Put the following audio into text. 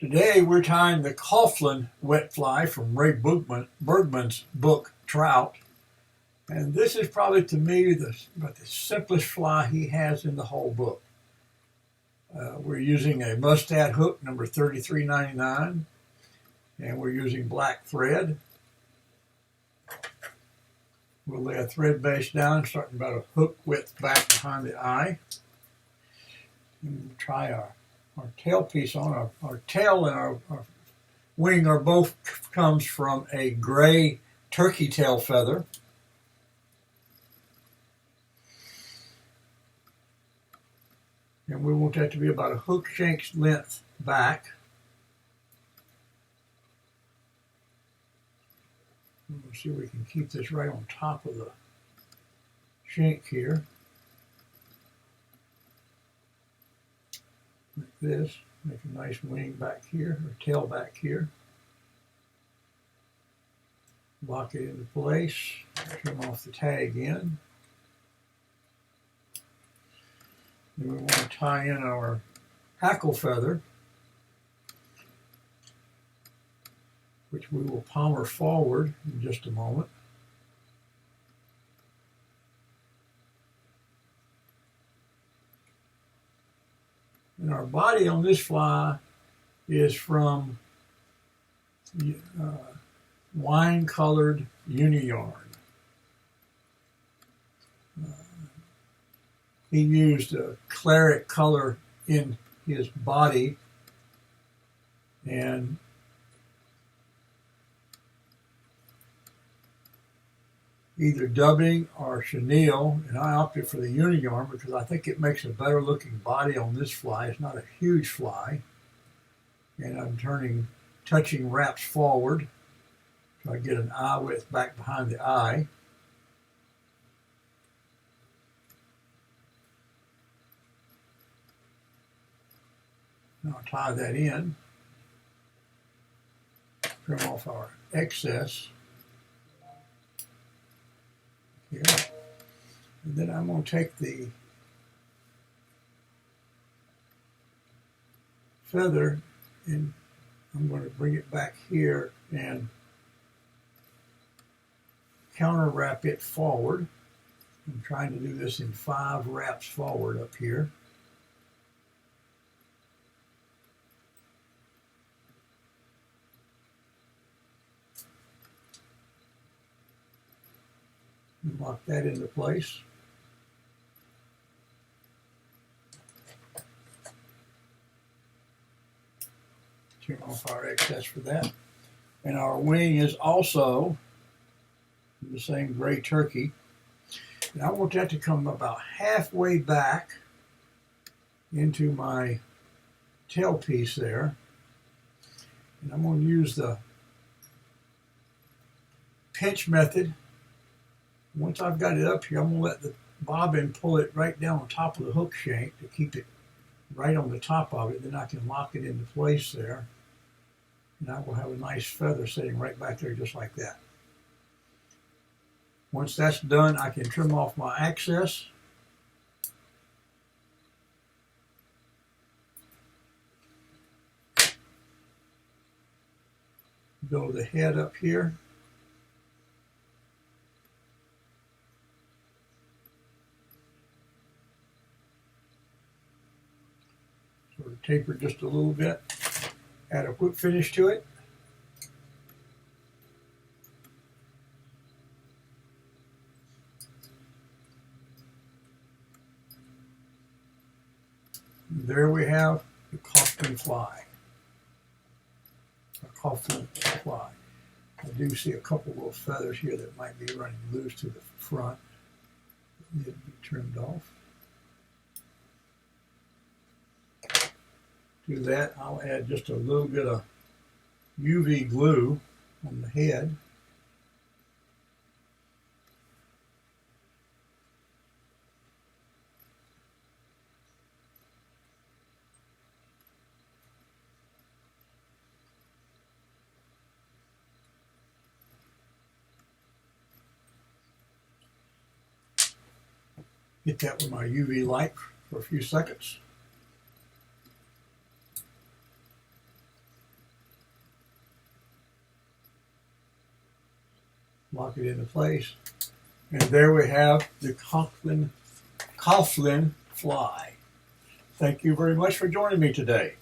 Today we're tying the Caughlin Wet Fly from Ray Bergman's book Trout. And this is probably to me the simplest fly he has in the whole book. We're using a mustad hook number 3399 and we're using black thread. We'll lay a thread base down starting about a hook width back behind the eye. And we'll try our tail piece on. Our tail and our wing are both comes from a gray turkey tail feather. And we want that to be about a hook shank's length back. We'll see if we can keep this right on top of the shank here. Like this. Make a nice wing back here, or tail back here. Lock it into place. Trim off the tag end. Then we want to tie in our hackle feather, which we will palmer forward in just a moment. And our body on this fly is from wine-colored uni yarn. He used a claret color in his body, and either dubbing or chenille, and I opted for the uni yarn because I think it makes a better looking body on this fly. It's not a huge fly, and I'm touching wraps forward so I get an eye width back behind the eye. Now I'll tie that in, trim off our excess here, and then I'm going to take the feather and I'm going to bring it back here and counter wrap it forward. I'm trying to do this in 5 wraps forward up here. And lock that into place. Turn off our excess for that. And our wing is also the same gray turkey. And I want that to come about halfway back into my tail piece there. And I'm going to use the pinch method. Once I've got it up here, I'm going to let the bobbin pull it right down on top of the hook shank to keep it right on the top of it. Then I can lock it into place there. And I will have a nice feather sitting right back there just like that. Once that's done, I can trim off my excess. Build the head up here. Sort of taper just a little bit. Add a whip finish to it. And there we have the Caughlin fly. A Caughlin fly. I do see a couple little feathers here that might be running loose to the front. Need to be trimmed off. To that, I'll add just a little bit of UV glue on the head. Hit that with my UV light for a few seconds. lock it into place. And there we have the Caughlin Fly. Thank you very much for joining me today.